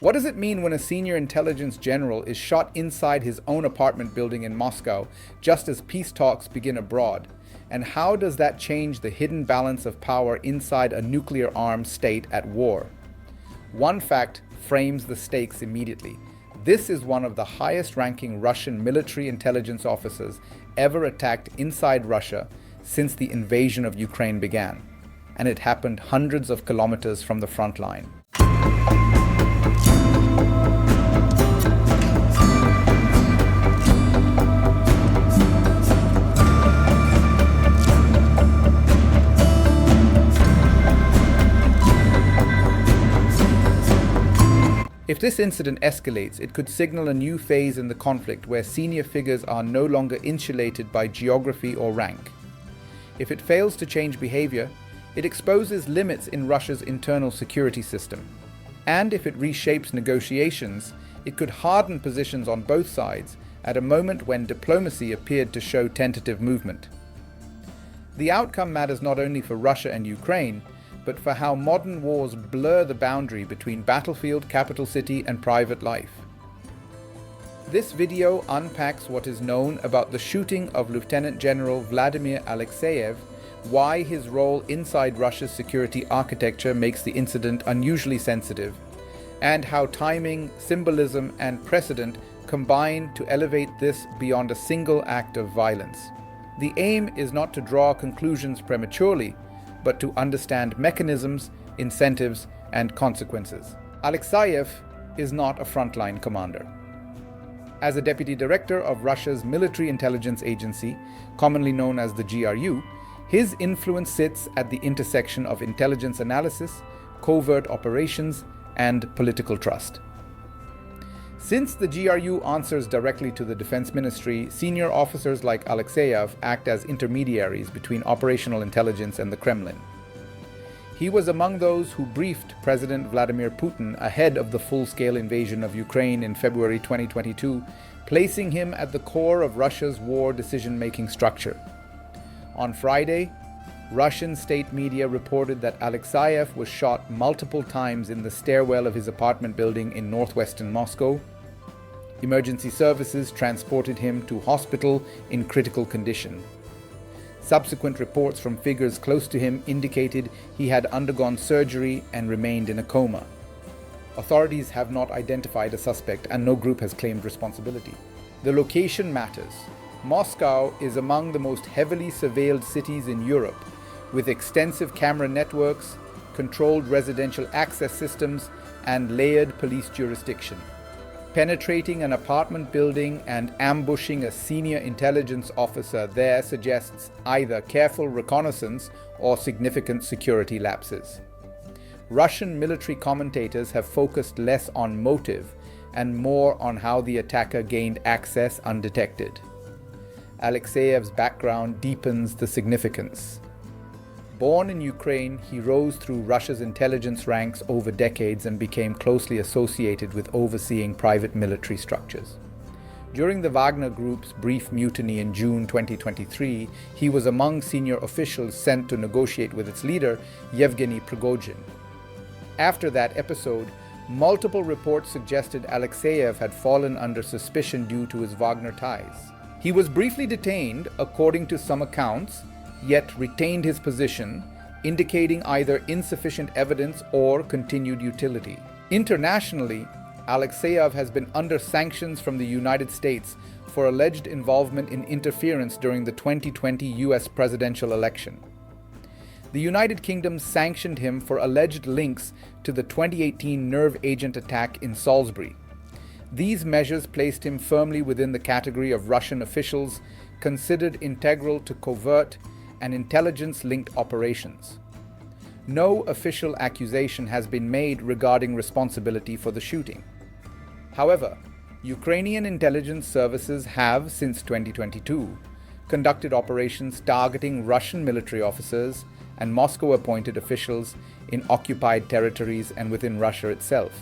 What does it mean when a senior intelligence general is shot inside his own apartment building in Moscow just as peace talks begin abroad? And how does that change the hidden balance of power inside a nuclear-armed state at war? One fact frames the stakes immediately. This is one of the highest-ranking Russian military intelligence officers ever attacked inside Russia since the invasion of Ukraine began, and it happened hundreds of kilometers from the front line. If this incident escalates, it could signal a new phase in the conflict where senior figures are no longer insulated by geography or rank. If it fails to change behavior, it exposes limits in Russia's internal security system. And if it reshapes negotiations, it could harden positions on both sides at a moment when diplomacy appeared to show tentative movement. The outcome matters not only for Russia and Ukraine, but for how modern wars blur the boundary between battlefield, capital city, and private life. This video unpacks what is known about the shooting of Lieutenant General Vladimir Alekseyev, why his role inside Russia's security architecture makes the incident unusually sensitive, and how timing, symbolism, and precedent combine to elevate this beyond a single act of violence. The aim is not to draw conclusions prematurely, but to understand mechanisms, incentives, and consequences. Alexeyev is not a frontline commander. As a deputy director of Russia's military intelligence agency, commonly known as the GRU, his influence sits at the intersection of intelligence analysis, covert operations, and political trust. Since the GRU answers directly to the Defense Ministry, senior officers like Alexeyev act as intermediaries between operational intelligence and the Kremlin. He was among those who briefed President Vladimir Putin ahead of the full-scale invasion of Ukraine in February 2022, placing him at the core of Russia's war decision-making structure. On Friday, Russian state media reported that Alexeyev was shot multiple times in the stairwell of his apartment building in northwestern Moscow. Emergency services transported him to hospital in critical condition. Subsequent reports from figures close to him indicated he had undergone surgery and remained in a coma. Authorities have not identified a suspect and no group has claimed responsibility. The location matters. Moscow is among the most heavily surveilled cities in Europe, with extensive camera networks, controlled residential access systems, and layered police jurisdiction. Penetrating an apartment building and ambushing a senior intelligence officer there suggests either careful reconnaissance or significant security lapses. Russian military commentators have focused less on motive and more on how the attacker gained access undetected. Alexeyev's background deepens the significance. Born in Ukraine, he rose through Russia's intelligence ranks over decades and became closely associated with overseeing private military structures. During the Wagner Group's brief mutiny in June 2023, he was among senior officials sent to negotiate with its leader, Yevgeny Prigozhin. After that episode, multiple reports suggested Alexeyev had fallen under suspicion due to his Wagner ties. He was briefly detained, according to some accounts, yet retained his position, indicating either insufficient evidence or continued utility. Internationally, Alexeyev has been under sanctions from the United States for alleged involvement in interference during the 2020 US presidential election. The United Kingdom sanctioned him for alleged links to the 2018 nerve agent attack in Salisbury. These measures placed him firmly within the category of Russian officials considered integral to covert and intelligence-linked operations. No official accusation has been made regarding responsibility for the shooting. However, Ukrainian intelligence services have, since 2022, conducted operations targeting Russian military officers and Moscow-appointed officials in occupied territories and within Russia itself.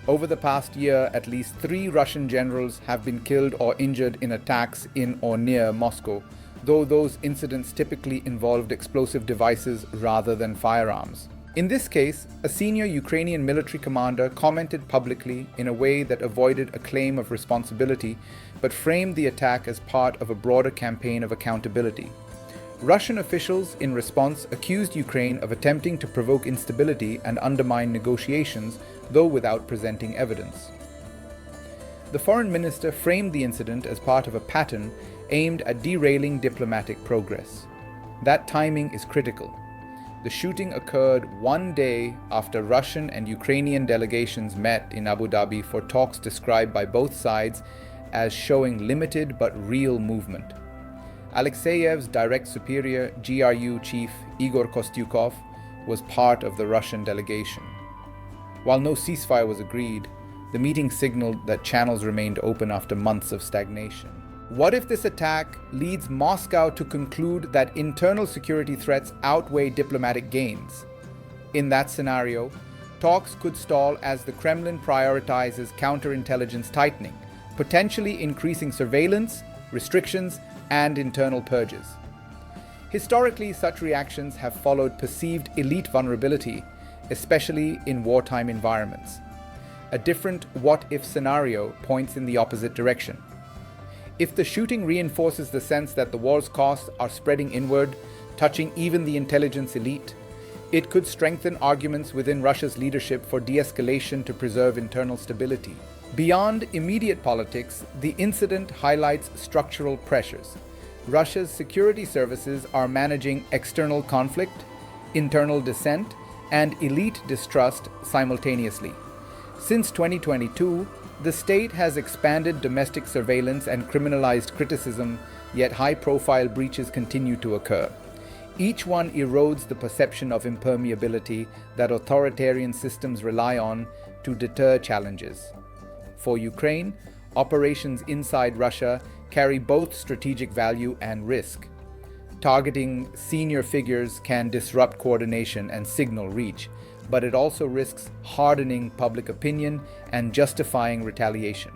Over the past year, at least 3 Russian generals have been killed or injured in attacks in or near Moscow, though those incidents typically involved explosive devices rather than firearms. In this case, a senior Ukrainian military commander commented publicly in a way that avoided a claim of responsibility, but framed the attack as part of a broader campaign of accountability. Russian officials, in response, accused Ukraine of attempting to provoke instability and undermine negotiations, though without presenting evidence. The foreign minister framed the incident as part of a pattern aimed at derailing diplomatic progress. That timing is critical. The shooting occurred one day after Russian and Ukrainian delegations met in Abu Dhabi for talks described by both sides as showing limited but real movement. Alexeyev's direct superior, GRU chief Igor Kostyukov, was part of the Russian delegation. While no ceasefire was agreed, the meeting signaled that channels remained open after months of stagnation. What if this attack leads Moscow to conclude that internal security threats outweigh diplomatic gains? In that scenario, talks could stall as the Kremlin prioritizes counterintelligence tightening, potentially increasing surveillance, restrictions, and internal purges. Historically, such reactions have followed perceived elite vulnerability, especially in wartime environments. A different what-if scenario points in the opposite direction. If the shooting reinforces the sense that the war's costs are spreading inward, touching even the intelligence elite, it could strengthen arguments within Russia's leadership for de-escalation to preserve internal stability. Beyond immediate politics, the incident highlights structural pressures. Russia's security services are managing external conflict, internal dissent, and elite distrust simultaneously. Since 2022, the state has expanded domestic surveillance and criminalized criticism, yet high-profile breaches continue to occur. Each one erodes the perception of impermeability that authoritarian systems rely on to deter challenges. For Ukraine, operations inside Russia carry both strategic value and risk. Targeting senior figures can disrupt coordination and signal reach, but it also risks hardening public opinion and justifying retaliation.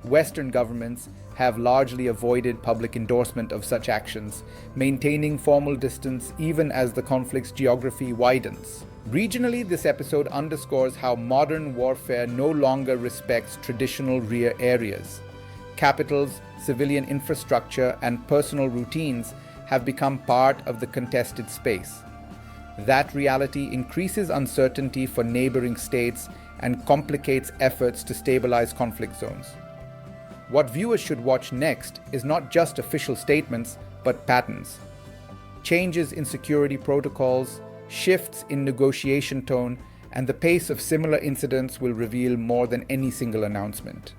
Western governments have largely avoided public endorsement of such actions, maintaining formal distance even as the conflict's geography widens. Regionally, this episode underscores how modern warfare no longer respects traditional rear areas. Capitals, civilian infrastructure, and personal routines have become part of the contested space. That reality increases uncertainty for neighboring states and complicates efforts to stabilize conflict zones. What viewers should watch next is not just official statements, but patterns. Changes in security protocols, shifts in negotiation tone, and the pace of similar incidents will reveal more than any single announcement.